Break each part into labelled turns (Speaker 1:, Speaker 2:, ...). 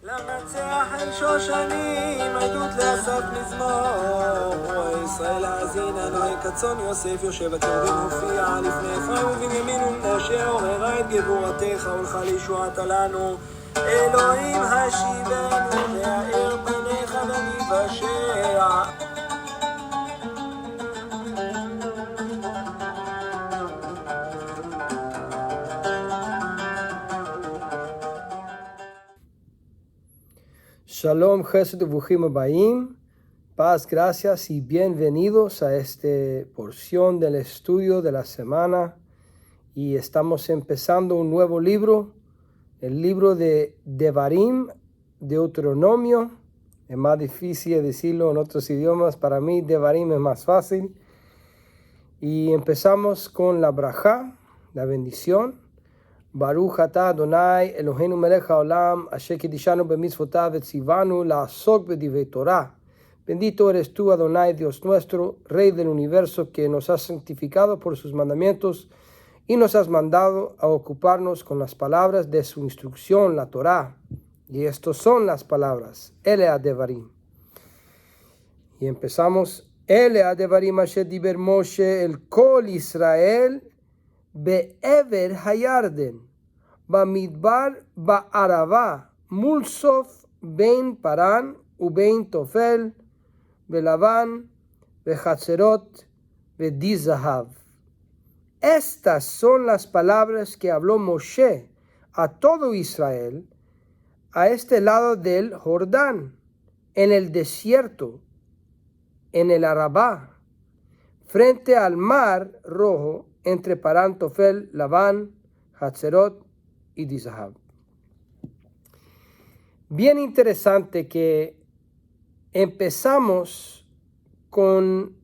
Speaker 1: למנצח אל שושנים, עדות לאסף מזמור. ישראל האזינה, נוי כצאן יוסף יושב הקרדין הופיע לפני אפרים ובנימין ומשה, עוררה את גבורתך ולך לישועתה לנו. אלוהים השיבנו והאר פניך וניוושע.
Speaker 2: Shalom, Jesús, Bujín Abayim, paz, gracias y bienvenidos a esta porción del estudio de la semana. Y estamos empezando un nuevo libro, el libro de Devarim, Deuteronomio. Es más difícil decirlo en otros idiomas, para mí Devarim es más fácil. Y empezamos con la brajá, la bendición. Baruch atah Adonai Eloheinu melech haolam asher kidishanu b'mitzvotav v'tzivanu la'asok b'divrei Torah. Bendito eres tú, Adonai, Dios nuestro, Rey del universo, que nos has santificado por sus mandamientos y nos has mandado a ocuparnos con las palabras de su instrucción, la Torah. Y estos son las palabras, Ele Devarim. Y empezamos, Ele Devarim asher diber Moshe el kol Israel be'ever hayarden. Bamidbar ba'arava, mulsof ben paran, uben tofel, belavan, behatzerot, bedizahav. Estas son las palabras que habló Moshe a todo Israel a este lado del Jordán, en el desierto, en el Arabá, frente al mar rojo, entre Parán, Tofel, Labán, Hatzerot y Dizahab. Bien interesante que empezamos con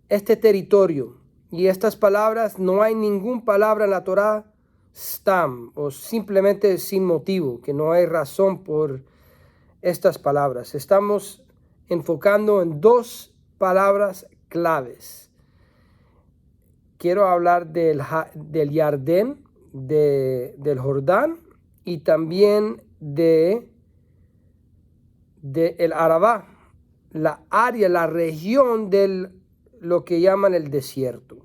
Speaker 2: este territorio y estas palabras, no hay ninguna palabra en la Torah stam o simplemente sin motivo, que no hay razón por estas palabras. Estamos enfocando en dos palabras claves. Quiero hablar del Yardén, del Jordán, y también de el Arabá, la área, la región de lo que llaman el desierto.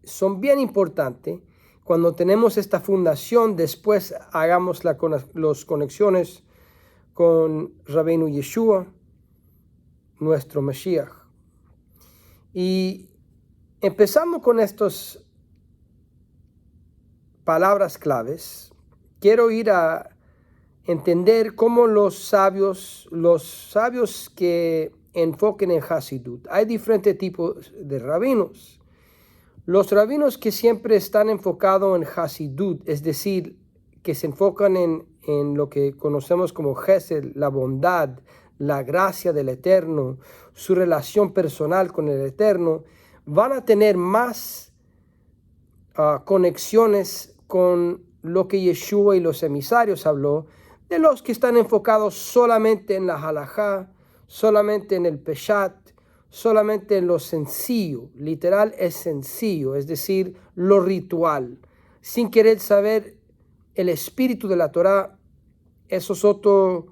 Speaker 2: Son bien importantes. Cuando tenemos esta fundación, después hagamos las conexiones con Rabbeinu Yeshua, nuestro Mashiach. Y empezando con estas palabras claves, quiero ir a entender cómo los sabios que enfoquen en Hasidut, hay diferentes tipos de rabinos. Los rabinos que siempre están enfocados en Hasidut, es decir, que se enfocan en lo que conocemos como Gesed, la bondad, la gracia del Eterno, su relación personal con el Eterno, van a tener más conexiones con lo que Yeshua y los emisarios habló, de los que están enfocados solamente en la halajá, solamente en el peshat, solamente en lo sencillo. Literal es sencillo, es decir, lo ritual, sin querer saber el espíritu de la Torah. Eso es otro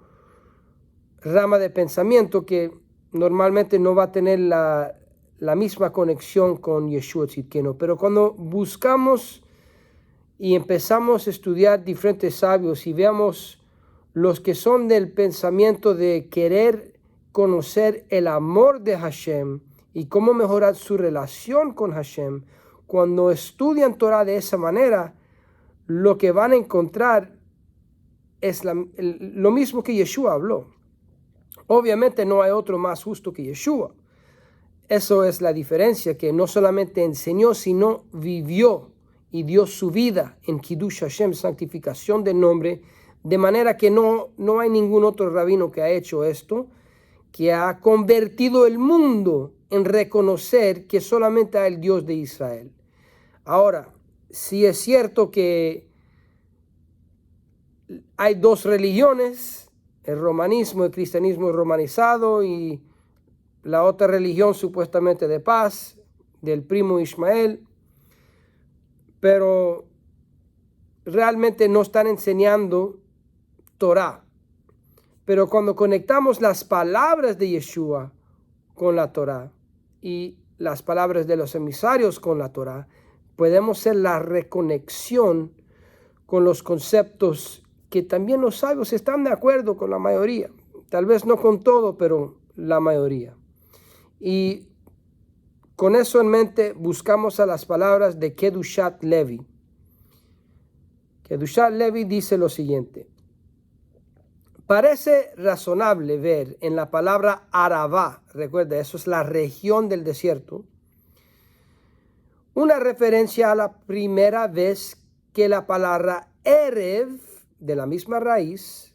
Speaker 2: rama de pensamiento que normalmente no va a tener la misma conexión con Yeshua Tzidkenu. Pero cuando buscamos y empezamos a estudiar diferentes sabios y veamos los que son del pensamiento de querer conocer el amor de Hashem y cómo mejorar su relación con Hashem, cuando estudian Torah de esa manera, lo que van a encontrar es lo mismo que Yeshua habló. Obviamente no hay otro más justo que Yeshua. Eso es la diferencia, que no solamente enseñó, sino vivió y dio su vida en Kiddush Hashem, santificación del nombre, de manera que no hay ningún otro rabino que ha hecho esto, que ha convertido el mundo en reconocer que solamente hay el Dios de Israel. Ahora, si es cierto que hay dos religiones, el romanismo, el cristianismo romanizado y la otra religión supuestamente de paz, del primo Ismael, pero realmente no están enseñando Torah. Pero cuando conectamos las palabras de Yeshua con la Torá y las palabras de los emisarios con la Torá, podemos hacer la reconexión con los conceptos que también los sabios están de acuerdo con la mayoría. Tal vez no con todo, pero la mayoría. Y con eso en mente buscamos a las palabras de Kedushat Levi. Kedushat Levi dice lo siguiente: parece razonable ver en la palabra Arabá, recuerda, eso es la región del desierto, una referencia a la primera vez que la palabra Erev, de la misma raíz,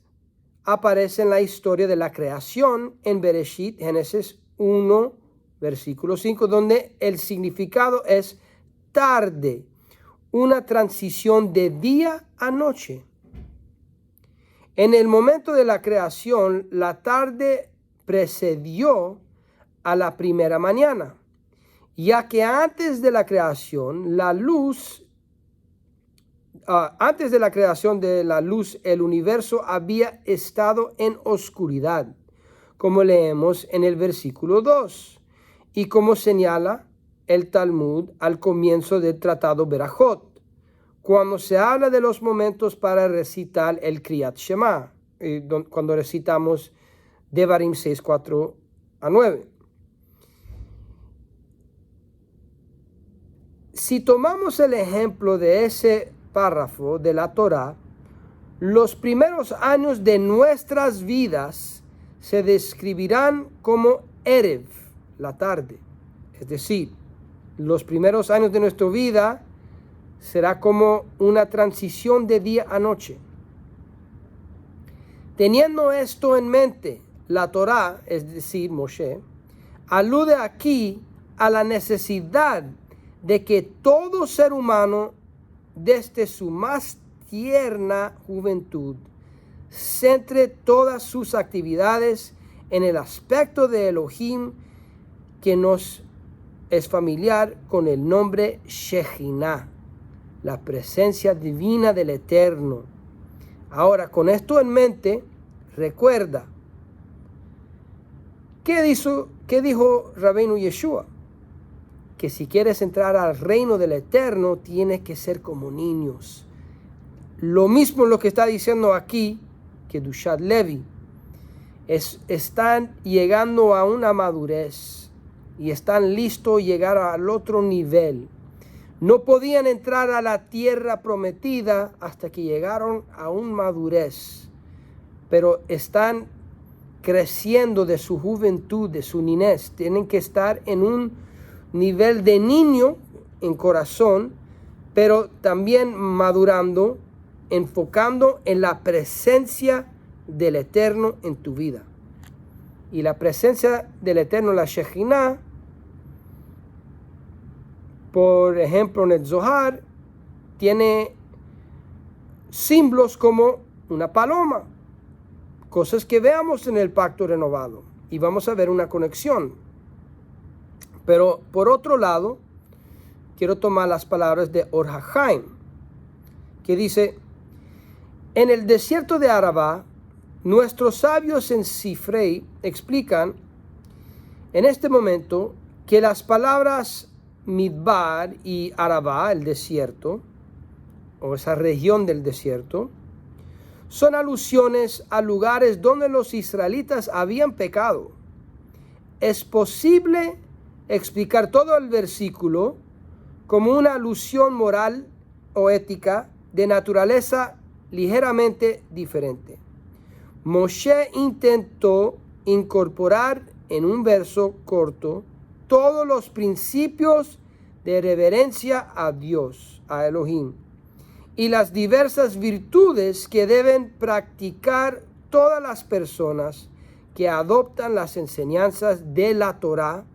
Speaker 2: aparece en la historia de la creación en Bereshit, Génesis 1, versículo 5, donde el significado es tarde, una transición de día a noche. En el momento de la creación, la tarde precedió a la primera mañana, ya que antes de la creación, antes de la creación de la luz, el universo había estado en oscuridad, como leemos en el versículo 2, y como señala el Talmud al comienzo del tratado Berajot, cuando se habla de los momentos para recitar el Kriyat Shema, cuando recitamos Devarim 6, 4 a 9. Si tomamos el ejemplo de ese párrafo de la Torá, los primeros años de nuestras vidas se describirán como Erev, la tarde. Es decir, los primeros años de nuestra vida será como una transición de día a noche. Teniendo esto en mente, la Torá, es decir, Moshe, alude aquí a la necesidad de que todo ser humano, desde su más tierna juventud, centre todas sus actividades en el aspecto de Elohim que nos es familiar con el nombre Shejinah, la presencia divina del Eterno. Ahora, con esto en mente, recuerda, ¿qué dijo Rabbeinu Yeshua? Que si quieres entrar al reino del Eterno, tienes que ser como niños. Lo mismo lo que está diciendo aquí, que Kedushat Levi, están llegando a una madurez y están listos a llegar al otro nivel. No podían entrar a la tierra prometida hasta que llegaron a una madurez, pero están creciendo de su juventud, de su niñez. Tienen que estar en un nivel de niño en corazón, pero también madurando, enfocando en la presencia del Eterno en tu vida. Y la presencia del Eterno, la Shejinah, por ejemplo, en el Zohar, tiene símbolos como una paloma, cosas que veamos en el pacto renovado, y vamos a ver una conexión. Pero por otro lado, quiero tomar las palabras de Or HaChaim, que dice: en el desierto de Arabá, nuestros sabios en Sifrei explican en este momento que las palabras Midbar y Arabá, el desierto, o esa región del desierto, son alusiones a lugares donde los israelitas habían pecado. Es posible explicar todo el versículo como una alusión moral o ética de naturaleza ligeramente diferente. Moshe intentó incorporar en un verso corto todos los principios de reverencia a Dios, a Elohim, y las diversas virtudes que deben practicar todas las personas que adoptan las enseñanzas de la Torá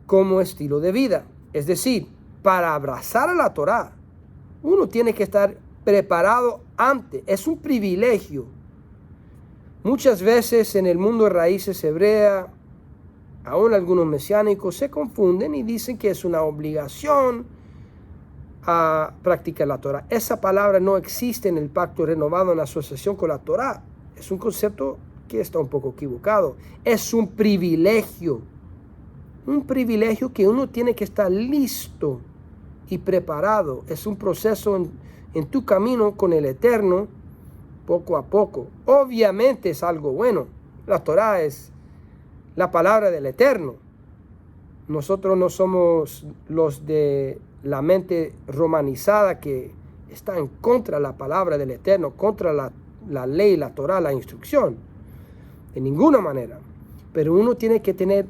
Speaker 2: como estilo de vida. Es decir, para abrazar a la Torá, uno tiene que estar preparado antes. Es un privilegio. Muchas veces en el mundo de raíces hebrea, aún algunos mesiánicos se confunden y dicen que es una obligación a practicar la Torá. Esa palabra no existe en el pacto renovado en asociación con la Torá. es un concepto que está un poco equivocado. Es un privilegio que uno tiene que estar listo y preparado. Es un proceso en tu camino con el Eterno, poco a poco. Obviamente es algo bueno. La Torá es la palabra del Eterno. Nosotros no somos los de la mente romanizada que está en contra de la palabra del Eterno, contra la ley, la Torá, la instrucción. De ninguna manera. Pero uno tiene que tener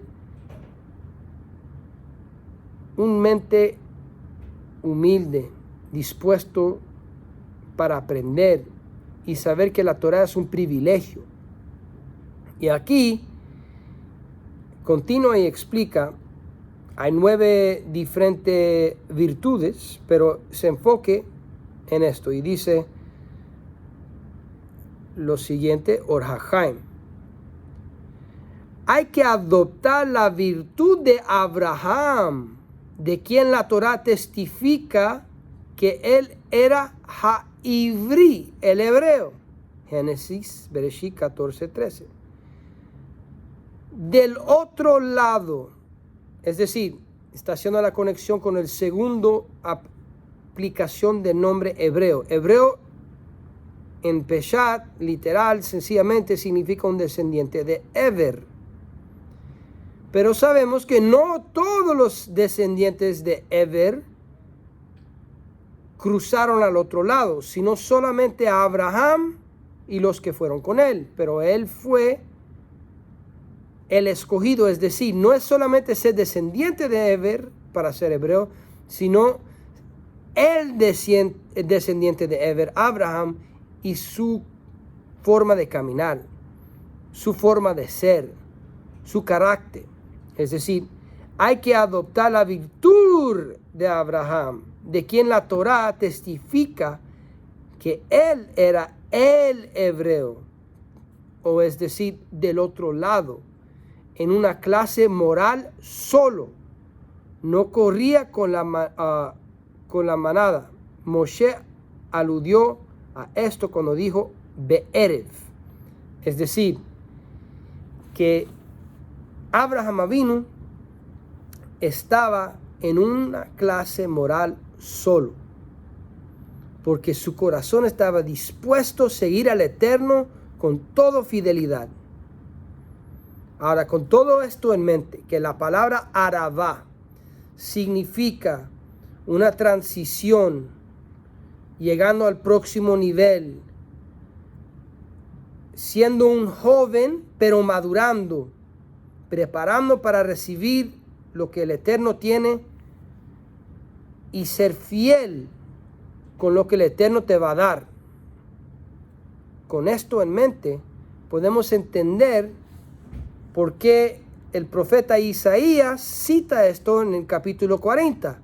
Speaker 2: un mente humilde, dispuesto para aprender y saber que la Torá es un privilegio. Y aquí continúa y explica, hay 9 diferentes virtudes, pero se enfoque en esto y dice lo siguiente, Orhajaim. Hay que adoptar la virtud de Abraham, de quien la Torá testifica que él era Ha'ivri, el hebreo. Génesis, Bereshit 14:13. Del otro lado, es decir, está haciendo la conexión con el segundo aplicación del nombre hebreo. Hebreo en Peshat, literal, sencillamente significa un descendiente de Eber. Pero sabemos que no todos los descendientes de Eber cruzaron al otro lado, sino solamente a Abraham y los que fueron con él. Pero él fue el escogido, es decir, no es solamente ser descendiente de Eber para ser hebreo, sino el descendiente de Eber, Abraham, y su forma de caminar, su forma de ser, su carácter. Es decir, hay que adoptar la virtud de Abraham, de quien la Torá testifica que él era el hebreo, o es decir, del otro lado, en una clase moral solo. No corría con la manada. Moshe aludió a esto cuando dijo Be'erev. Es decir, que Abraham Avinu estaba en una clase moral solo, porque su corazón estaba dispuesto a seguir al Eterno con toda fidelidad. Ahora, con todo esto en mente, que la palabra Aravá significa una transición, llegando al próximo nivel, siendo un joven, pero madurando, preparando para recibir lo que el Eterno tiene y ser fiel con lo que el Eterno te va a dar. Con esto en mente, podemos entender por qué el profeta Isaías cita esto en el capítulo 40,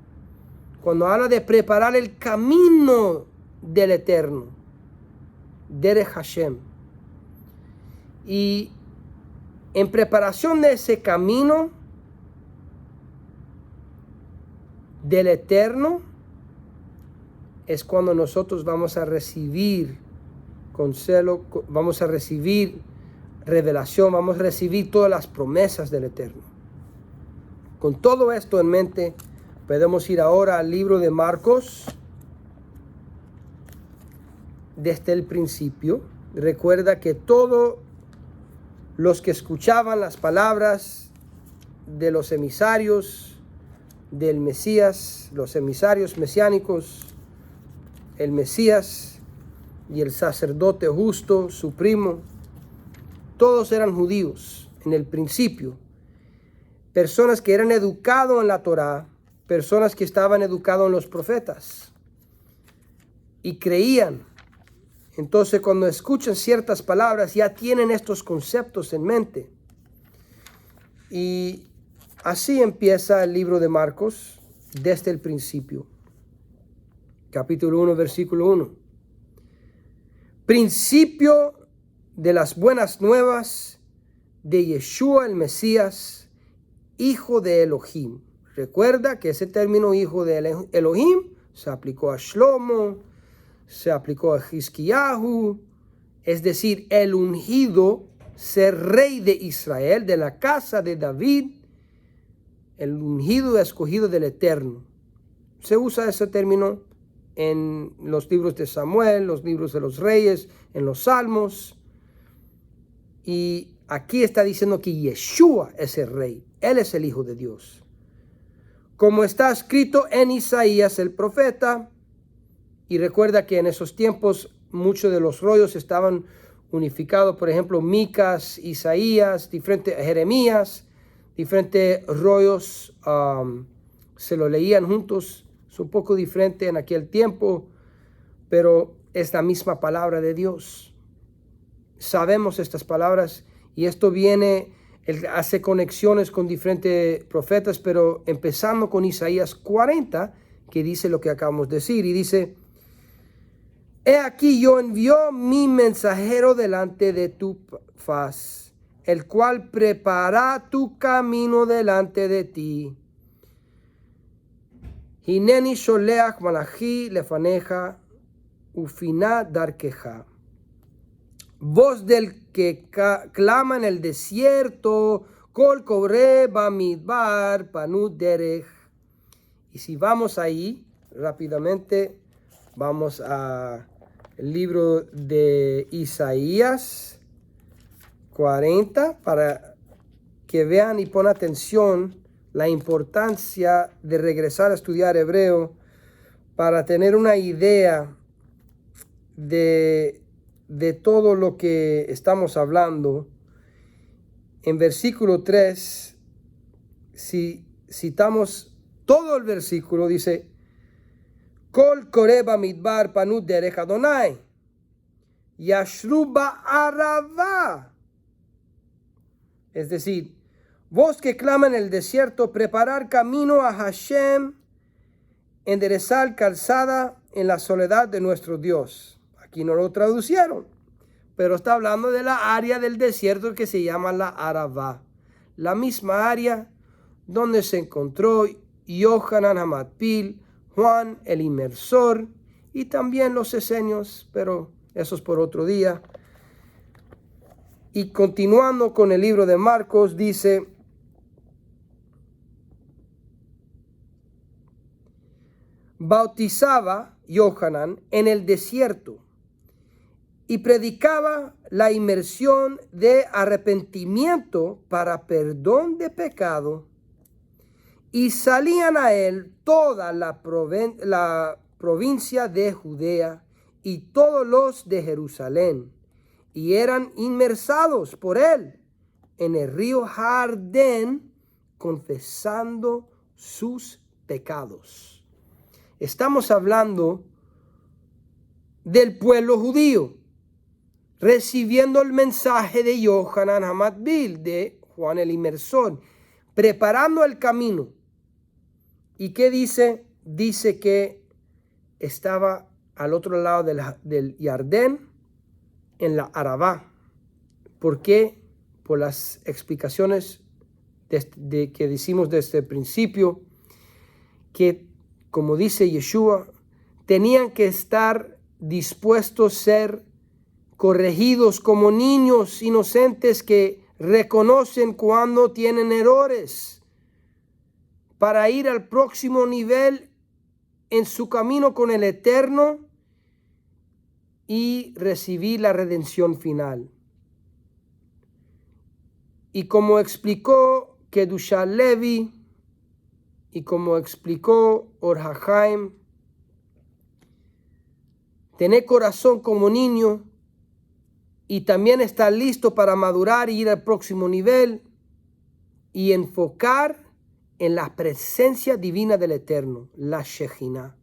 Speaker 2: cuando habla de preparar el camino del Eterno, Derech Hashem. Y en preparación de ese camino del Eterno es cuando nosotros vamos a recibir consuelo, vamos a recibir revelación, vamos a recibir todas las promesas del Eterno. Con todo esto en mente, podemos ir ahora al libro de Marcos, desde el principio. Recuerda que todos los que escuchaban las palabras de los emisarios del Mesías, los emisarios mesiánicos, el Mesías y el sacerdote justo, su primo, todos eran judíos en el principio, personas que eran educados en la Torá, personas que estaban educados en los profetas y creían. Entonces, cuando escuchan ciertas palabras, ya tienen estos conceptos en mente. Y así empieza el libro de Marcos desde el principio. Capítulo 1, versículo 1. Principio de las buenas nuevas de Yeshua el Mesías, hijo de Elohim. Recuerda que ese término hijo de Elohim se aplicó a Shlomo, se aplicó a Hizkiyahu es decir, el ungido, ser rey de Israel, de la casa de David, el ungido escogido del Eterno. Se usa ese término en los libros de Samuel, los libros de los reyes, en los salmos. Y aquí está diciendo que Yeshua es el rey. Él es el Hijo de Dios. Como está escrito en Isaías el profeta. Y recuerda que en esos tiempos muchos de los rollos estaban unificados. Por ejemplo, Micas, Isaías, Jeremías, diferentes rollos se lo leían juntos. Es un poco diferente en aquel tiempo, pero es la misma palabra de Dios. Sabemos estas palabras y esto viene, él hace conexiones con diferentes profetas, pero empezando con Isaías 40, que dice lo que acabamos de decir, y dice: He aquí yo envío mi mensajero delante de tu faz, el cual prepara tu camino delante de ti. Hineni sholeach malachi lefaneja ufina darkeja. Voz del que clama en el desierto, kol kobre bamidbar panud derech. Y si vamos ahí rápidamente, vamos al libro de Isaías 40 para que vean y pongan atención la importancia de regresar a estudiar hebreo para tener una idea de todo lo que estamos hablando. En versículo 3, si citamos todo el versículo, dice: Kol koreba midbar panud derech Adonai, yashru ba'arava. Es decir, voz que clama en el desierto, preparar camino a Hashem, enderezar calzada en la soledad de nuestro Dios. Aquí no lo traducieron, pero está hablando de la área del desierto que se llama la Arava, la misma área donde se encontró Yohanan Hamatpil, Juan el Inmersor y también los esenios, pero eso es por otro día. Y continuando con el libro de Marcos, dice: bautizaba Yohanan en el desierto y predicaba la inmersión de arrepentimiento para perdón de pecado, y salían a él toda la provincia de Judea y todos los de Jerusalén, y eran inmersados por él en el río Jardén, confesando sus pecados. Estamos hablando del pueblo judío recibiendo el mensaje de Yohanan Hamatbil, de Juan el Inmersor, preparando el camino. ¿Y qué dice? Dice que estaba al otro lado del Jardén, en la Arabá. ¿Por qué? Por las explicaciones que decimos desde el principio, que, como dice Yeshua, tenían que estar dispuestos a ser corregidos como niños inocentes que reconocen cuando tienen errores, para ir al próximo nivel en su camino con el Eterno y recibir la redención final. Y como explicó Kedusha Levi y como explicó Or HaChaim, tener corazón como niño y también estar listo para madurar y ir al próximo nivel y enfocar en la presencia divina del Eterno, la Shejina.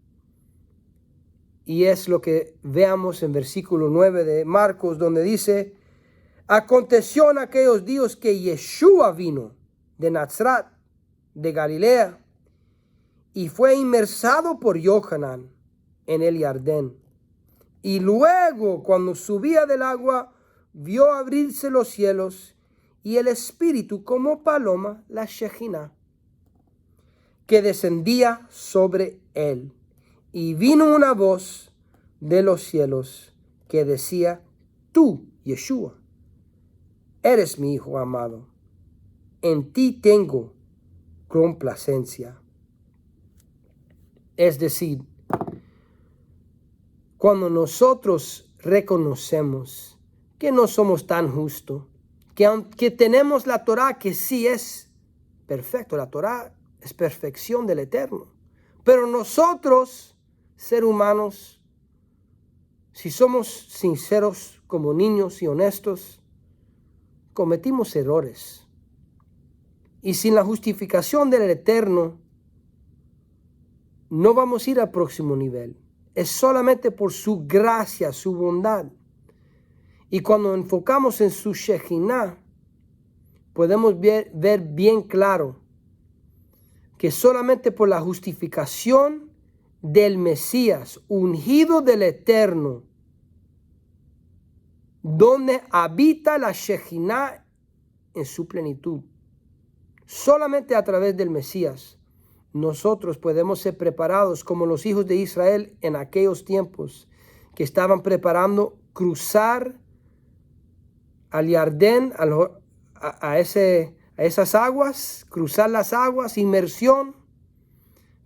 Speaker 2: Y es lo que veamos en versículo 9 de Marcos, donde dice: aconteció en aquellos días que Yeshua vino de Nazaret, de Galilea, y fue inmersado por Yohanan en el Jardén. Y luego, cuando subía del agua, vio abrirse los cielos y el Espíritu como paloma, la Shejina, que descendía sobre él. Y vino una voz de los cielos que decía: Tú, Yeshua, eres mi Hijo amado. En ti tengo complacencia. Es decir, cuando nosotros reconocemos que no somos tan justos, que aunque tenemos la Torah, que sí es perfecto, la Torah es perfección del Eterno, pero nosotros, seres humanos, si somos sinceros como niños y honestos, cometimos errores. Y sin la justificación del Eterno, no vamos a ir al próximo nivel. Es solamente por su gracia, su bondad. Y cuando enfocamos en su Shejinah, podemos ver bien claro que solamente por la justificación del Mesías, ungido del Eterno, donde habita la Shejinah en su plenitud, solamente a través del Mesías, nosotros podemos ser preparados como los hijos de Israel en aquellos tiempos que estaban preparando cruzar al Jardín, a esas aguas, cruzar las aguas, inmersión,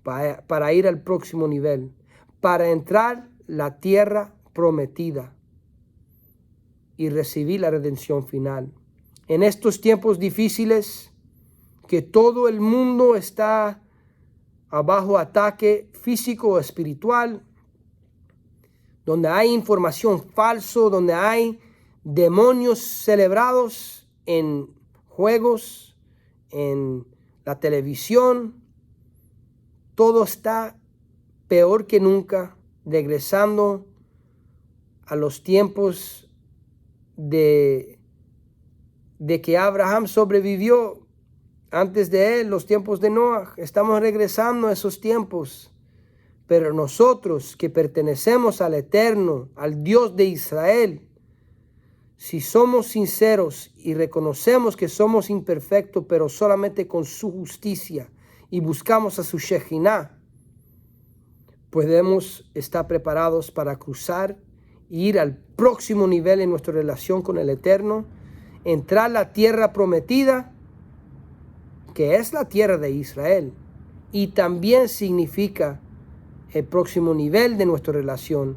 Speaker 2: para ir al próximo nivel, para entrar la tierra prometida y recibir la redención final. En estos tiempos difíciles, que todo el mundo está bajo ataque físico o espiritual, donde hay información falsa, donde hay demonios celebrados en juegos, en la televisión, todo está peor que nunca, regresando a los tiempos de que Abraham sobrevivió. Antes de él, los tiempos de Noah, estamos regresando a esos tiempos. Pero nosotros que pertenecemos al Eterno, al Dios de Israel, si somos sinceros y reconocemos que somos imperfectos, pero solamente con su justicia, y buscamos a su Shejinah, podemos estar preparados para cruzar e ir al próximo nivel en nuestra relación con el Eterno, entrar a la tierra prometida, que es la tierra de Israel, y también significa el próximo nivel de nuestra relación.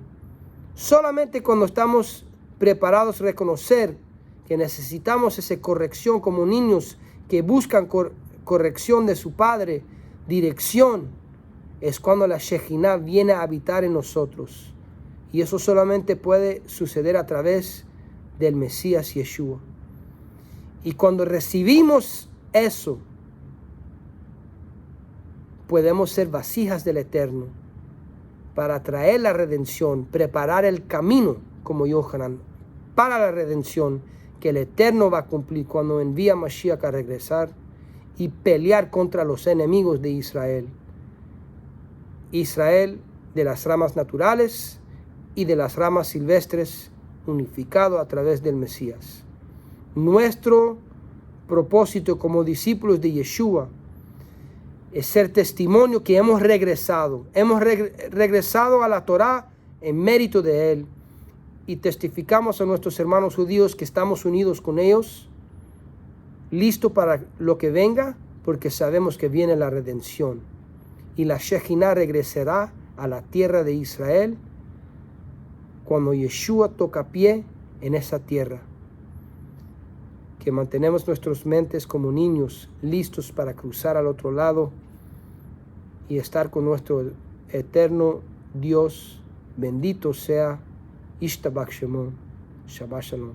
Speaker 2: Solamente cuando estamos preparados a reconocer que necesitamos esa corrección como niños que buscan corrección de su Padre, dirección, es cuando la Shejinah viene a habitar en nosotros. Y eso solamente puede suceder a través del Mesías Yeshua. Y cuando recibimos eso, podemos ser vasijas del Eterno para traer la redención, preparar el camino como Yohanan para la redención que el Eterno va a cumplir cuando envía a Mashiach a regresar y pelear contra los enemigos de Israel. Israel de las ramas naturales y de las ramas silvestres, unificado a través del Mesías. Nuestro propósito como discípulos de Yeshua es ser testimonio que hemos regresado. Hemos regresado a la Torah en mérito de Él. Y testificamos a nuestros hermanos judíos que estamos unidos con ellos, listo para lo que venga, porque sabemos que viene la redención. Y la Shejinah regresará a la tierra de Israel cuando Yeshua toca pie en esa tierra. Que mantenemos nuestras mentes como niños, listos para cruzar al otro lado y estar con nuestro eterno Dios. Bendito sea Ishtabak Shemon. Shabbat Shalom.